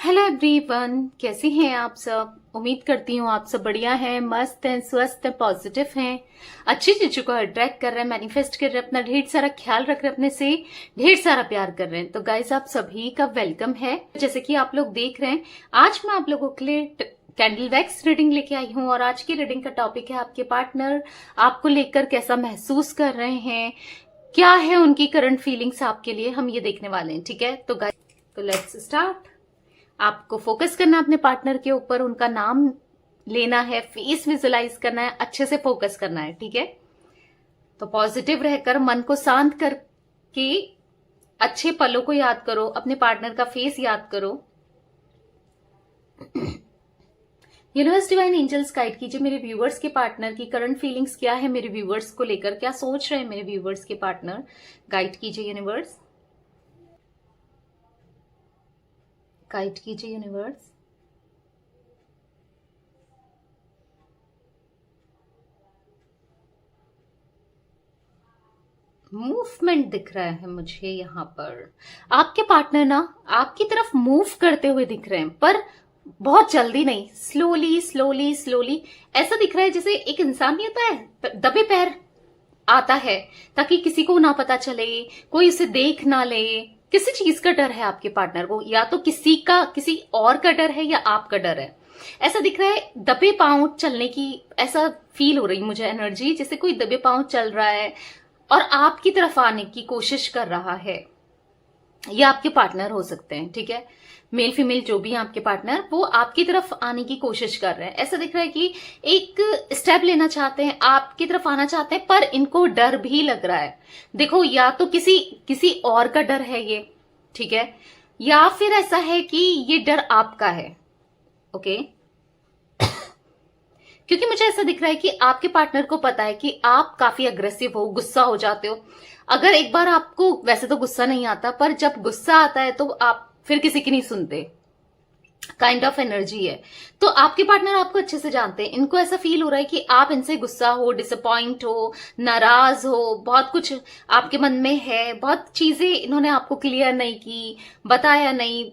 Hello everyone, कैसे हैं आप सब। उम्मीद करती हूँ आप सब बढ़िया हैं, मस्त हैं, स्वस्थ हैं, पॉजिटिव हैं, अच्छी चीजों को अट्रैक्ट कर रहे हैं, मैनिफेस्ट कर रहे हैं, अपना ढेर सारा ख्याल रख रहे हैं, अपने से ढेर सारा प्यार कर रहे हैं। तो गाइस, आप सभी का वेलकम है। जैसे कि आप लोग देख रहे हैं, आज मैं आप लोगों के लिए कैंडल वैक्स रीडिंग लेके आई हूँ और आज की रीडिंग का टॉपिक है आपके पार्टनर आपको लेकर कैसा महसूस कर रहे हैं, क्या है उनकी करंट फीलिंग्स आपके लिए, हम ये देखने वाले हैं। ठीक है, तो गाइस, तो लेट्स स्टार्ट। आपको फोकस करना है अपने पार्टनर के ऊपर, उनका नाम लेना है, फेस विजुलाइज करना है, अच्छे से फोकस करना है। ठीक है, तो पॉजिटिव रहकर मन को शांत करके अच्छे पलों को याद करो, अपने पार्टनर का फेस याद करो। यूनिवर्स डिवाइन एंजल्स गाइड कीजिए मेरे व्यूवर्स के पार्टनर की करंट फीलिंग्स क्या है, मेरे व्यूवर्स को लेकर क्या सोच रहे हैं मेरे व्यूवर्स के पार्टनर। गाइड कीजिए यूनिवर्स, गाइड कीजिए यूनिवर्स। मूवमेंट दिख रहा है मुझे यहाँ पर। आपके पार्टनर ना आपकी तरफ मूव करते हुए दिख रहे हैं, पर बहुत जल्दी नहीं, स्लोली स्लोली स्लोली। ऐसा दिख रहा है जैसे एक इंसान नहीं होता है, दबे पैर आता है ताकि किसी को ना पता चले, कोई उसे देख ना ले। किसी चीज का डर है आपके पार्टनर को, या तो किसी और का डर है या आपका डर है। ऐसा दिख रहा है दबे पांव चलने की, ऐसा फील हो रही मुझे एनर्जी, जैसे कोई दबे पांव चल रहा है और आपकी तरफ आने की कोशिश कर रहा है। या आपके पार्टनर हो सकते हैं, ठीक है, मेल फीमेल जो भी है आपके पार्टनर, वो आपकी तरफ आने की कोशिश कर रहे हैं। ऐसा दिख रहा है कि एक स्टेप लेना चाहते हैं, आपकी तरफ आना चाहते हैं, पर इनको डर भी लग रहा है। देखो, या तो किसी और का डर है ये, ठीक है, या फिर ऐसा है कि ये डर आपका है। ओके, क्योंकि मुझे ऐसा दिख रहा है कि आपके पार्टनर को पता है कि आप काफी अग्रेसिव हो, गुस्सा हो जाते हो। अगर एक बार आपको, वैसे तो गुस्सा नहीं आता, पर जब गुस्सा आता है तो आप फिर किसी की नहीं सुनते, काइंड ऑफ एनर्जी है। तो आपके पार्टनर आपको अच्छे से जानते हैं, इनको ऐसा फील हो रहा है कि आप इनसे गुस्सा हो, डिसअपॉइंट हो, नाराज हो, बहुत कुछ आपके मन में है, बहुत चीजें इन्होंने आपको क्लियर नहीं की, बताया नहीं,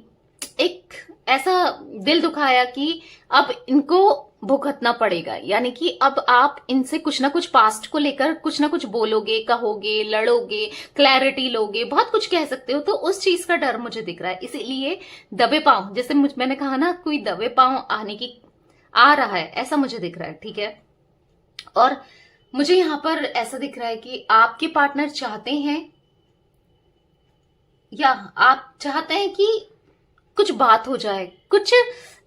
एक ऐसा दिल दुखाया कि अब इनको भुगतना पड़ेगा। यानी कि अब आप इनसे कुछ ना कुछ पास्ट को लेकर कुछ ना कुछ बोलोगे, कहोगे, लड़ोगे, क्लैरिटी लोगे, बहुत कुछ कह सकते हो। तो उस चीज का डर मुझे दिख रहा है, इसीलिए दबे पांव, जैसे मैंने कहा ना, कोई दबे पांव आने की आ रहा है, ऐसा मुझे दिख रहा है। ठीक है, और मुझे यहां पर ऐसा दिख रहा है कि आपके पार्टनर चाहते हैं, या आप चाहते हैं कि कुछ बात हो जाए, कुछ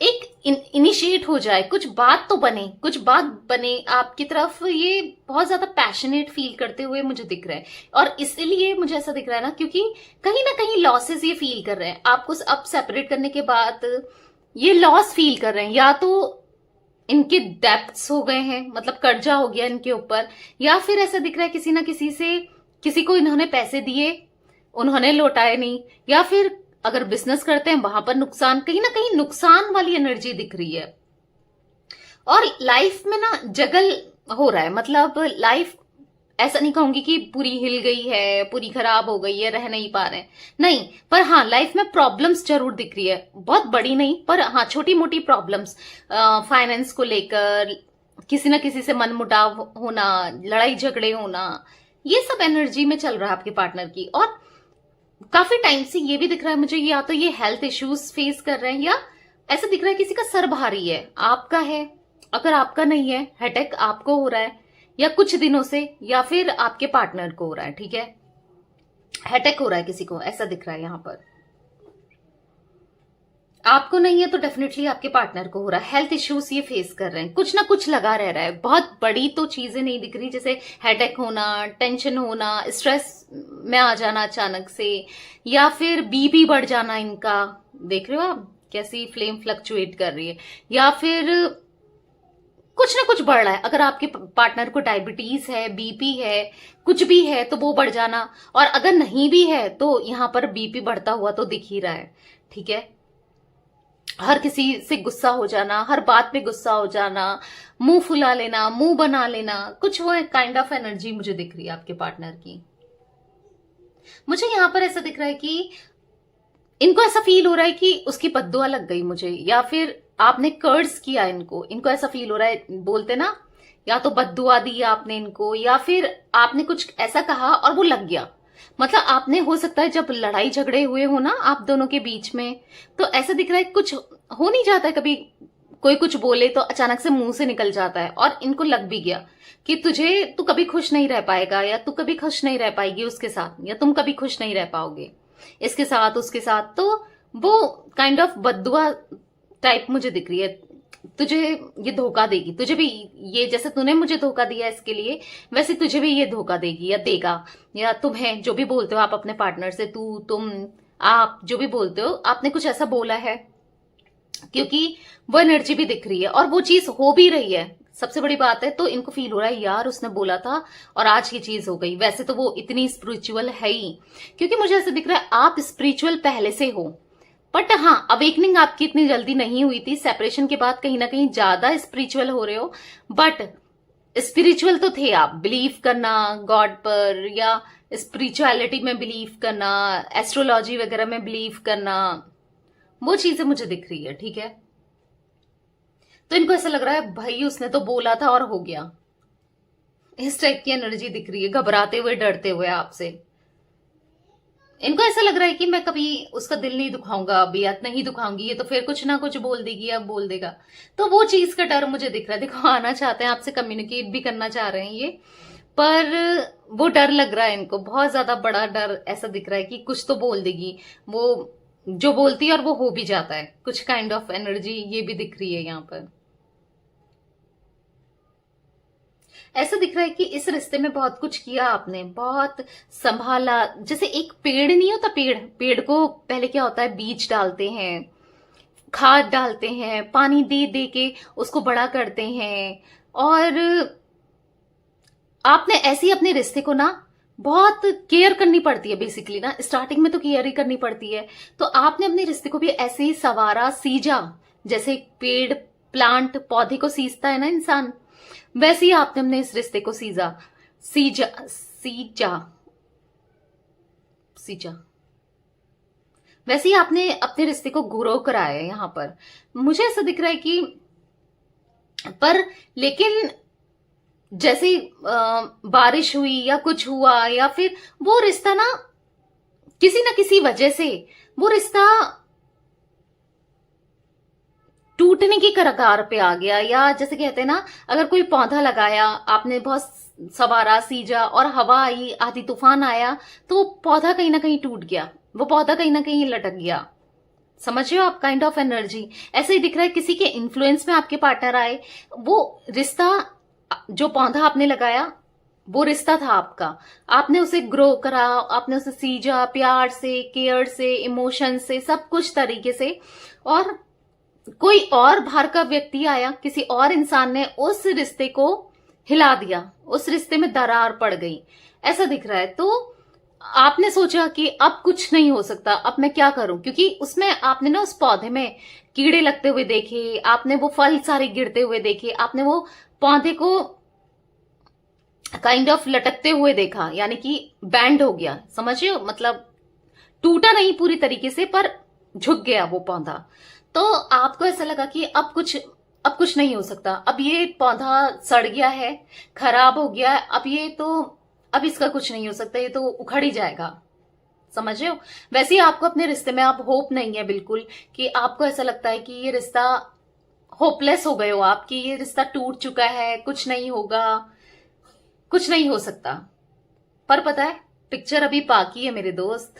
एक इनिशिएट हो जाए, कुछ बात तो बने, कुछ बात बने आपकी तरफ। ये बहुत ज्यादा पैशनेट फील करते हुए मुझे दिख रहा है, और इसलिए मुझे ऐसा दिख रहा है ना, क्योंकि कहीं ना कहीं लॉसेस ये फील कर रहे हैं आपको। अब सेपरेट करने के बाद ये लॉस फील कर रहे हैं, या तो इनके डेप्थ्स हो गए हैं, मतलब कर्जा हो गया इनके ऊपर, या फिर ऐसा दिख रहा है किसी ना किसी से, किसी को इन्होंने पैसे दिए, उन्होंने लौटाए नहीं, या फिर अगर बिजनेस करते हैं वहां पर नुकसान, कहीं ना कहीं नुकसान वाली एनर्जी दिख रही है। और लाइफ में ना जगल हो रहा है, मतलब लाइफ, ऐसा नहीं कहूंगी कि पूरी हिल गई है, पूरी खराब हो गई है, रह नहीं पा रहे हैं, नहीं, पर हाँ लाइफ में प्रॉब्लम्स जरूर दिख रही है, बहुत बड़ी नहीं, पर हाँ छोटी मोटी प्रॉब्लम्स, फाइनेंस को लेकर, किसी ना किसी से मनमुटाव होना, लड़ाई झगड़े होना, ये सब एनर्जी में चल रहा है आपके पार्टनर की। और काफी टाइम से ये भी दिख रहा है मुझे, या तो ये हेल्थ इश्यूज फेस कर रहे हैं, या ऐसा दिख रहा है किसी का सर भारी है, आपका है, अगर आपका नहीं है, हेडेक आपको हो रहा है, या कुछ दिनों से, या फिर आपके पार्टनर को हो रहा है। ठीक है, हेडेक हो रहा है किसी को, ऐसा दिख रहा है यहां पर। आपको नहीं है तो डेफिनेटली आपके पार्टनर को हो रहा है, हेल्थ इश्यूज ये फेस कर रहे हैं, कुछ ना कुछ लगा रह रहा है। बहुत बड़ी तो चीजें नहीं दिख रही, जैसे हेडेक होना, टेंशन होना, स्ट्रेस में आ जाना अचानक से, या फिर बीपी बढ़ जाना इनका, देख रहे हो आप कैसी फ्लेम फ्लक्चुएट कर रही है, या फिर कुछ ना कुछ बढ़ रहा है। अगर आपके पार्टनर को डायबिटीज है, बीपी है, कुछ भी है तो वो बढ़ जाना, और अगर नहीं भी है तो यहां पर बीपी बढ़ता हुआ तो दिख ही रहा है। ठीक है, हर किसी से गुस्सा हो जाना, हर बात पे गुस्सा हो जाना, मुंह फुला लेना, मुंह बना लेना, कुछ वो काइंड ऑफ एनर्जी मुझे दिख रही है आपके पार्टनर की। मुझे यहां पर ऐसा दिख रहा है कि इनको ऐसा फील हो रहा है कि उसकी बद्दुआ लग गई मुझे, या फिर आपने कर्ज किया इनको ऐसा फील हो रहा है, बोलते ना, या तो बद्दुआ दी आपने इनको, या फिर आपने कुछ ऐसा कहा और वो लग गया। मतलब आपने, हो सकता है जब लड़ाई झगड़े हुए हो ना आप दोनों के बीच में, तो ऐसा दिख रहा है कुछ हो नहीं जाता है, कभी कोई कुछ बोले तो अचानक से मुंह से निकल जाता है, और इनको लग भी गया कि तू कभी खुश नहीं रह पाएगा, या तू कभी खुश नहीं रह पाएगी उसके साथ, या तुम कभी खुश नहीं रह पाओगे इसके साथ उसके साथ। तो वो काइंड ऑफ बद्दुआ टाइप मुझे दिख रही है। तुझे ये धोखा देगी, तुझे भी ये, जैसे तूने मुझे धोखा दिया इसके लिए, वैसे तुझे भी ये धोखा देगी या देगा, या तुम्हें जो भी बोलते हो आप अपने पार्टनर से, तू, तुम, आप जो भी बोलते हो, आपने कुछ ऐसा बोला है, क्योंकि वो एनर्जी भी दिख रही है और वो चीज हो भी रही है। सबसे बड़ी बात है, तो इनको फील हो रहा है यार उसने बोला था और आज ये चीज हो गई। वैसे तो वो इतनी स्पिरिचुअल है ही, क्योंकि मुझे ऐसा दिख रहा है आप स्पिरिचुअल पहले से हो, बट हाँ अवेकनिंग आपकी इतनी जल्दी नहीं हुई थी। सेपरेशन के बाद कहीं ना कहीं ज्यादा स्पिरिचुअल हो रहे हो, बट स्पिरिचुअल तो थे आप। बिलीव करना गॉड पर, या स्पिरिचुअलिटी में बिलीव करना, एस्ट्रोलॉजी वगैरह में बिलीव करना, वो चीजें मुझे दिख रही है। ठीक है, तो इनको ऐसा लग रहा है भाई उसने तो बोला था और हो गया, इस टाइप की एनर्जी दिख रही है, घबराते हुए डरते हुए आपसे। इनको ऐसा लग रहा है कि मैं कभी उसका दिल नहीं दुखाऊंगा अभी, या नहीं दुखाऊंगी, ये तो फिर कुछ ना कुछ बोल देगी या बोल देगा। तो वो चीज का डर मुझे दिख रहा है। देखो, आना चाहते हैं आपसे, कम्युनिकेट भी करना चाह रहे हैं ये, पर वो डर लग रहा है इनको, बहुत ज्यादा बड़ा डर ऐसा दिख रहा है कि कुछ तो बोल देगी, वो जो बोलती है और वो हो भी जाता है, कुछ काइंड ऑफ एनर्जी ये भी दिख रही है यहाँ पर। ऐसा दिख रहा है कि इस रिश्ते में बहुत कुछ किया आपने, बहुत संभाला। जैसे एक पेड़ नहीं होता, पेड़ को पहले क्या होता है, बीज डालते हैं, खाद डालते हैं, पानी दे दे के उसको बड़ा करते हैं, और आपने ऐसे ही अपने रिश्ते को ना बहुत केयर करनी पड़ती है बेसिकली ना, स्टार्टिंग में तो केयर ही करनी पड़ती है। तो आपने अपने रिश्ते को भी ऐसे ही सवारा, सीजा, जैसे पेड़, प्लांट, पौधे को सींचता है ना इंसान, वैसे ही आपने अपने इस रिश्ते को सीजा, सीजा, सीजा, सीजा, वैसे ही आपने अपने रिश्ते को ग्रो कराया है यहां पर। मुझे ऐसा दिख रहा है कि, पर लेकिन जैसे बारिश हुई या कुछ हुआ, या फिर वो रिश्ता ना किसी वजह से वो रिश्ता टूटने की कगार पे आ गया। या जैसे कहते हैं ना, अगर कोई पौधा लगाया आपने, बहुत सवारा, सीजा, और हवा आई, आधी तूफान आया, तो वो पौधा कहीं ना कहीं टूट गया, वो पौधा कहीं ना कहीं लटक गया। समझ रहे हो आप काइंड ऑफ एनर्जी? ऐसे ही दिख रहा है किसी के इन्फ्लुएंस में आपके पार्टनर आए, वो रिश्ता, जो पौधा आपने लगाया वो रिश्ता था आपका, आपने उसे ग्रो करा, आपने उसे सीजा, प्यार से, केयर से, इमोशन से, सब कुछ तरीके से, और कोई और बाहर का व्यक्ति आया, किसी और इंसान ने उस रिश्ते को हिला दिया, उस रिश्ते में दरार पड़ गई, ऐसा दिख रहा है। तो आपने सोचा कि अब कुछ नहीं हो सकता, अब मैं क्या करूं, क्योंकि उसमें आपने ना उस पौधे में कीड़े लगते हुए देखे, आपने वो फल सारे गिरते हुए देखे, आपने वो पौधे को काइंड ऑफ लटकते हुए देखा, यानी कि बैंड हो गया, समझ रहे हो, मतलब टूटा नहीं पूरी तरीके से, पर झुक गया वो पौधा। तो आपको ऐसा लगा कि अब कुछ नहीं हो सकता, अब ये पौधा सड़ गया है, खराब हो गया है, अब इसका कुछ नहीं हो सकता, ये तो उखड़ ही जाएगा, समझ रहे हो। वैसे ही आपको अपने रिश्ते में अब होप नहीं है बिल्कुल, कि आपको ऐसा लगता है कि ये रिश्ता होपलेस हो गए हो आप, कि ये रिश्ता टूट चुका है, कुछ नहीं होगा, कुछ नहीं हो सकता। पर पता है, पिक्चर अभी बाकी है मेरे दोस्त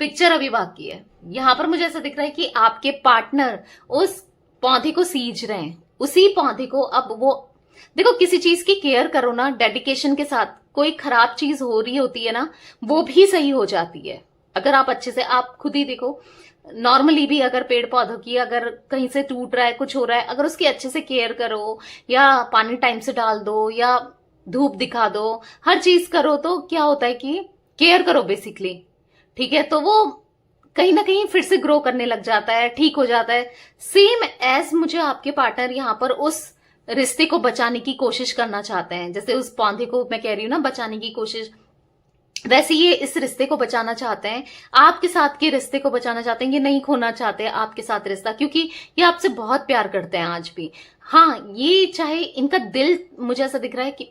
पिक्चर अभी बाकी है। यहां पर मुझे ऐसा दिख रहा है कि आपके पार्टनर उस पौधे को सींच रहे हैं, उसी पौधे को। अब वो देखो, किसी चीज की केयर करो ना डेडिकेशन के साथ, कोई खराब चीज हो रही होती है ना, वो भी सही हो जाती है अगर आप अच्छे से, आप खुद ही देखो, नॉर्मली भी अगर पेड़ पौधों की अगर कहीं से टूट रहा है, कुछ हो रहा है, अगर उसकी अच्छे से केयर करो, या पानी टाइम से डाल दो, या धूप दिखा दो, हर चीज करो, तो क्या होता है कि केयर करो बेसिकली, ठीक है, तो वो कहीं ना कहीं फिर से ग्रो करने लग जाता है, ठीक हो जाता है। सेम एज मुझे आपके पार्टनर यहां पर उस रिश्ते को बचाने की कोशिश करना चाहते हैं, जैसे उस पौधे को मैं कह रही हूं ना बचाने की कोशिश, वैसे ये इस रिश्ते को बचाना चाहते हैं, आपके साथ के रिश्ते को बचाना चाहते हैं, ये नहीं खोना चाहते आपके साथ रिश्ता, क्योंकि ये आपसे बहुत प्यार करते हैं आज भी। हाँ, ये चाहे इनका दिल, मुझे ऐसा दिख रहा है कि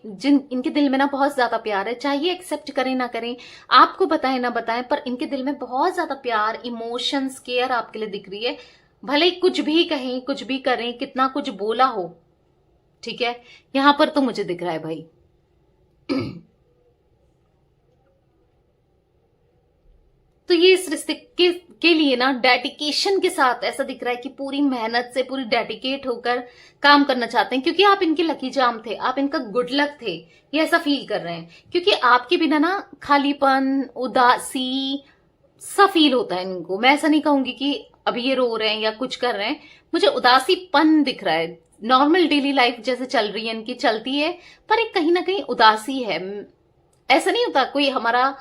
इनके दिल में ना बहुत ज्यादा प्यार है, चाहे ये एक्सेप्ट करें ना करें, आपको बताएं ना बताएं, पर इनके दिल में बहुत ज्यादा प्यार, इमोशंस, केयर आपके लिए दिख रही है। भले कुछ भी कहें, कुछ भी करें, कितना कुछ बोला हो, ठीक है, यहां पर तो मुझे दिख रहा है भाई। तो ये इस रिश्ते के लिए ना डेडिकेशन के साथ ऐसा दिख रहा है कि पूरी मेहनत से, पूरी डेडिकेट होकर काम करना चाहते हैं, क्योंकि आप इनके लकी चार्म थे, आप इनका गुड लक थे, ये ऐसा फील कर रहे हैं। क्योंकि आपके बिना ना खालीपन, उदासी सा फील होता है इनको। मैं ऐसा नहीं कहूंगी कि अभी ये रो रहे हैं या कुछ कर रहे हैं, मुझे उदासीपन दिख रहा है। नॉर्मल डेली लाइफ जैसे चल रही है इनकी, चलती है, पर एक कहीं ना कहीं उदासी है। ऐसा नहीं होता कोई हमारा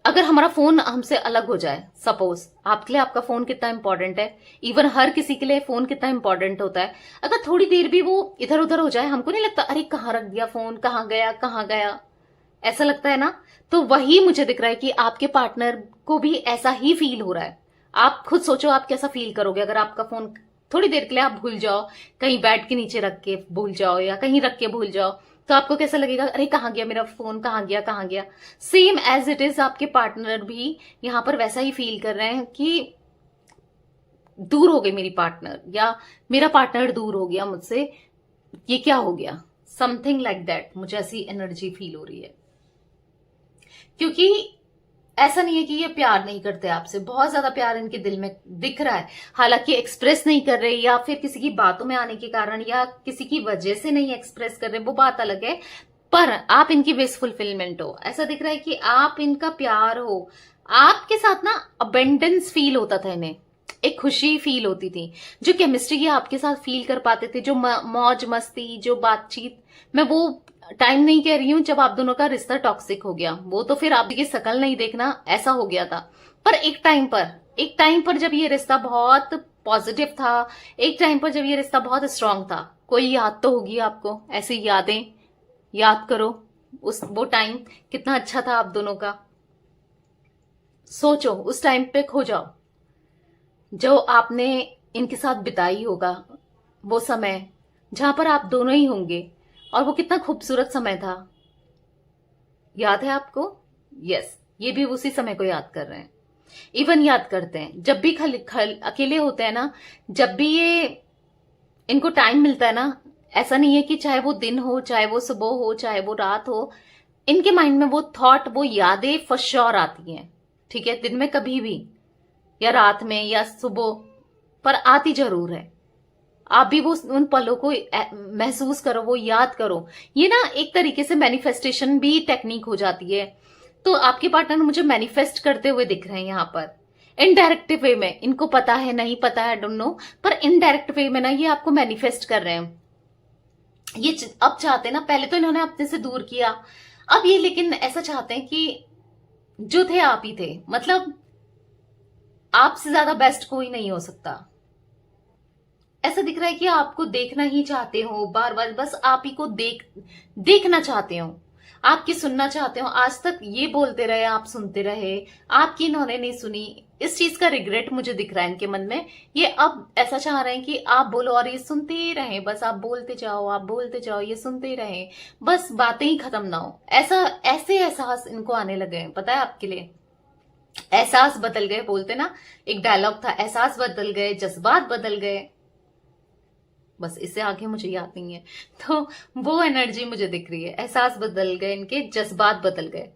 अगर हमारा फोन हमसे अलग हो जाए, सपोज आपके लिए आपका फोन कितना इंपॉर्टेंट है, इवन हर किसी के लिए फोन कितना इंपॉर्टेंट होता है, अगर थोड़ी देर भी वो इधर उधर हो जाए, हमको नहीं लगता अरे कहाँ रख दिया फोन, कहाँ गया कहाँ गया, ऐसा लगता है ना। तो वही मुझे दिख रहा है कि आपके पार्टनर को भी ऐसा ही फील हो रहा है। आप खुद सोचो आप कैसा फील करोगे अगर आपका फोन थोड़ी देर के लिए आप भूल जाओ, कहीं बेड के नीचे रख के भूल जाओ या कहीं रख के भूल जाओ, तो आपको कैसा लगेगा, अरे कहाँ गया मेरा फोन, कहाँ गया कहाँ गया। सेम एज इट इज आपके पार्टनर भी यहां पर वैसा ही फील कर रहे हैं कि दूर हो गई मेरी पार्टनर, या मेरा पार्टनर दूर हो गया मुझसे, ये क्या हो गया, समथिंग लाइक दैट। मुझे ऐसी एनर्जी फील हो रही है, क्योंकि ऐसा नहीं है कि ये प्यार नहीं करते आपसे, बहुत ज्यादा प्यार इनके दिल में दिख रहा है। हालांकि एक्सप्रेस नहीं कर रहे, या फिर किसी की बातों में आने के कारण या किसी की वजह से नहीं एक्सप्रेस कर रहे, वो बात अलग है, पर आप इनकी विश फुलफिलमेंट हो। ऐसा दिख रहा है कि आप इनका प्यार हो, आपके साथ ना अबेंडेंस फील होता था इन्हें, एक खुशी फील होती थी, जो केमिस्ट्री ये आपके साथ फील कर पाते थे, जो मौज मस्ती, जो बातचीत। मैं वो टाइम नहीं कह रही हूं जब आप दोनों का रिश्ता टॉक्सिक हो गया, वो तो फिर आपकी शकल नहीं देखना ऐसा हो गया था, पर एक टाइम पर जब ये रिश्ता बहुत पॉजिटिव था, एक टाइम पर जब ये रिश्ता बहुत स्ट्रांग था। कोई याद तो होगी आपको, ऐसी यादें याद करो, वो टाइम कितना अच्छा था आप दोनों का। सोचो उस टाइम पे खो जाओ जो आपने इनके साथ बिताई होगा, वो समय जहां पर आप दोनों ही होंगे, और वो कितना खूबसूरत समय था। याद है आपको? यस, ये भी उसी समय को याद कर रहे हैं, इवन याद करते हैं जब भी अकेले होते हैं ना, जब भी ये इनको टाइम मिलता है ना, ऐसा नहीं है कि चाहे वो दिन हो, चाहे वो सुबह हो, चाहे वो रात हो, इनके माइंड में वो थॉट, वो यादें फॉर श्योर आती हैं, ठीक है, दिन में कभी भी या रात में या सुबह, पर आती जरूर है। आप भी वो उन पलों को महसूस करो, वो याद करो। ये ना एक तरीके से मैनिफेस्टेशन भी टेक्निक हो जाती है। तो आपके पार्टनर मुझे मैनिफेस्ट करते हुए दिख रहे हैं यहाँ पर, इनडायरेक्ट वे में, इनको पता है नहीं पता है डोंट नो, पर इनडायरेक्ट वे में ना ये आपको मैनिफेस्ट कर रहे हैं। ये अब चाहते हैं ना, पहले तो इन्होंने अपने से दूर किया, अब ये लेकिन ऐसा चाहते हैं कि जो थे आप ही थे, मतलब आपसे ज्यादा बेस्ट कोई नहीं हो सकता। ऐसा दिख रहा है कि आपको देखना ही चाहते हो बार बार, बस आप ही को देखना चाहते हो, आपकी सुनना चाहते हो। आज तक ये बोलते रहे, आप सुनते रहे, आपकी इन्होंने नहीं सुनी, इस चीज का रिग्रेट मुझे दिख रहा है इनके मन में। ये अब ऐसा चाह रहे हैं कि आप बोलो और ये सुनते ही रहे, बस आप बोलते जाओ, आप बोलते जाओ, ये सुनते ही रहे, बस बातें ही खत्म ना हो। ऐसे एहसास इनको आने लगे हैं, पता है आपके लिए, एहसास बदल गए, बोलते ना एक डायलॉग था, एहसास बदल गए, जज्बात बदल गए, बस इससे आगे मुझे याद नहीं है। तो वो एनर्जी मुझे दिख रही है, एहसास बदल गए इनके, जज्बात बदल गए।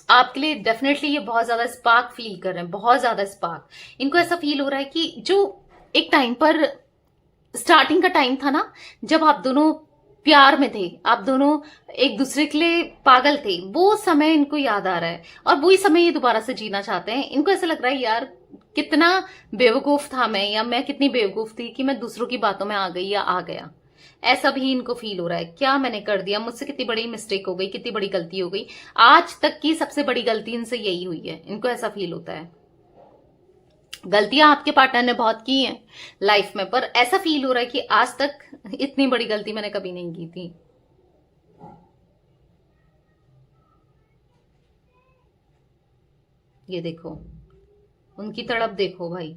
आपके लिए डेफिनेटली ये बहुत ज्यादा स्पार्क फील कर रहे हैं, बहुत ज्यादा स्पार्क। इनको ऐसा फील हो रहा है कि जो एक टाइम पर स्टार्टिंग का टाइम था ना, जब आप दोनों प्यार में थे, आप दोनों एक दूसरे के लिए पागल थे, वो समय इनको याद आ रहा है, और वही समय ये दोबारा से जीना चाहते हैं। इनको ऐसा लग रहा है यार कितना बेवकूफ था मैं, या मैं कितनी बेवकूफ थी कि मैं दूसरों की बातों में आ गई या आ गया। ऐसा भी इनको फील हो रहा है, क्या मैंने कर दिया, मुझसे कितनी बड़ी मिस्टेक हो गई, कितनी बड़ी गलती हो गई, आज तक की सबसे बड़ी गलती इनसे यही हुई है। इनको ऐसा फील होता है। गलतियां आपके पार्टनर ने बहुत की हैं लाइफ में, पर ऐसा फील हो रहा है कि आज तक इतनी बड़ी गलती मैंने कभी नहीं की थी। ये देखो, उनकी तड़प देखो भाई,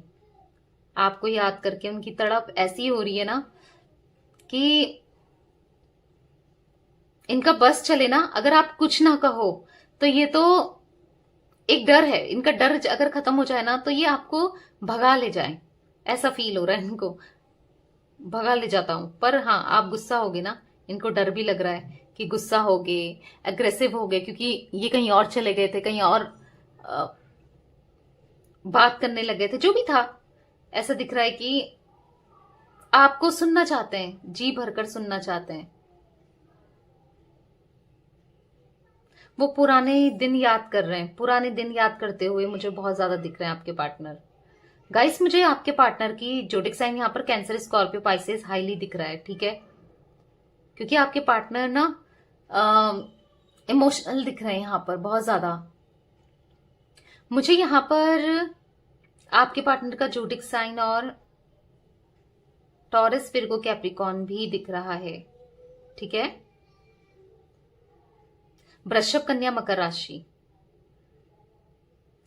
आपको याद करके उनकी तड़प ऐसी हो रही है ना कि इनका बस चले ना, अगर आप कुछ ना कहो तो ये तो एक डर है, इनका डर अगर खत्म हो जाए ना तो ये आपको भगा ले जाए, ऐसा फील हो रहा है इनको, भगा ले जाता हूं। पर हाँ, आप गुस्सा होगे ना, इनको डर भी लग रहा है कि गुस्सा हो गए, अग्रेसिव हो गए, क्योंकि ये कहीं और चले गए थे, कहीं और बात करने लगे थे, जो भी था। ऐसा दिख रहा है कि आपको सुनना चाहते हैं, जी भरकर सुनना चाहते हैं। वो पुराने दिन याद कर रहे हैं, पुराने दिन याद करते हुए मुझे बहुत ज्यादा दिख रहे हैं आपके पार्टनर। गाइस, मुझे आपके पार्टनर की जोडिक साइन यहाँ पर कैंसर, स्कॉर्पियो, पाइसेस हाईली दिख रहा है, ठीक है, क्योंकि आपके पार्टनर ना इमोशनल दिख रहे हैं यहाँ पर बहुत ज्यादा। मुझे यहाँ पर आपके पार्टनर का जोडिक साइन और टॉरस, विर्गो, कैप्रिकॉर्न भी दिख रहा है, ठीक है। वृषभ, कन्या, मकर राशि,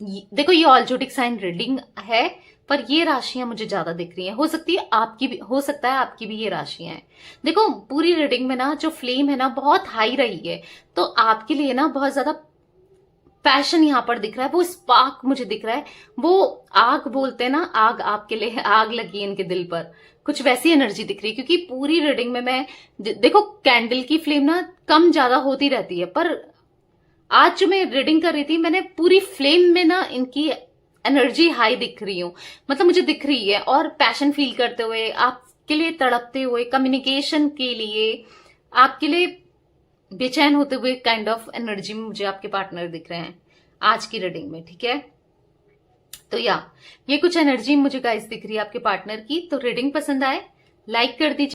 देखो ये ऑल जोडिक साइन रीडिंग है, पर ये राशियां मुझे ज्यादा दिख रही हैं। हो सकती है आपकी भी, हो सकता है आपकी भी ये राशियां हैं। देखो पूरी रीडिंग में ना जो फ्लेम है ना बहुत हाई रही है, तो आपके लिए ना बहुत ज्यादा पैशन यहां पर दिख रहा है, वो स्पार्क मुझे दिख रहा है, वो आग बोलते हैं ना, आग, आपके लिए आग लगी है इनके दिल पर, कुछ वैसी एनर्जी दिख रही है। क्योंकि पूरी रीडिंग में मैं देखो कैंडल की फ्लेम ना कम ज्यादा होती रहती है, पर आज जो मैं रीडिंग कर रही थी मैंने पूरी फ्लेम में ना इनकी एनर्जी हाई दिख रही हूं, मतलब मुझे दिख रही है, और पैशन फील करते हुए, आपके लिए तड़पते हुए, कम्युनिकेशन के लिए, आपके लिए बेचैन होते हुए काइंड ऑफ एनर्जी में मुझे आपके पार्टनर दिख रहे हैं आज की रीडिंग में, ठीक है। तो ये कुछ एनर्जी मुझे गाइस दिख रही है आपके पार्टनर की। तो रीडिंग पसंद आए लाइक कर दीजिए।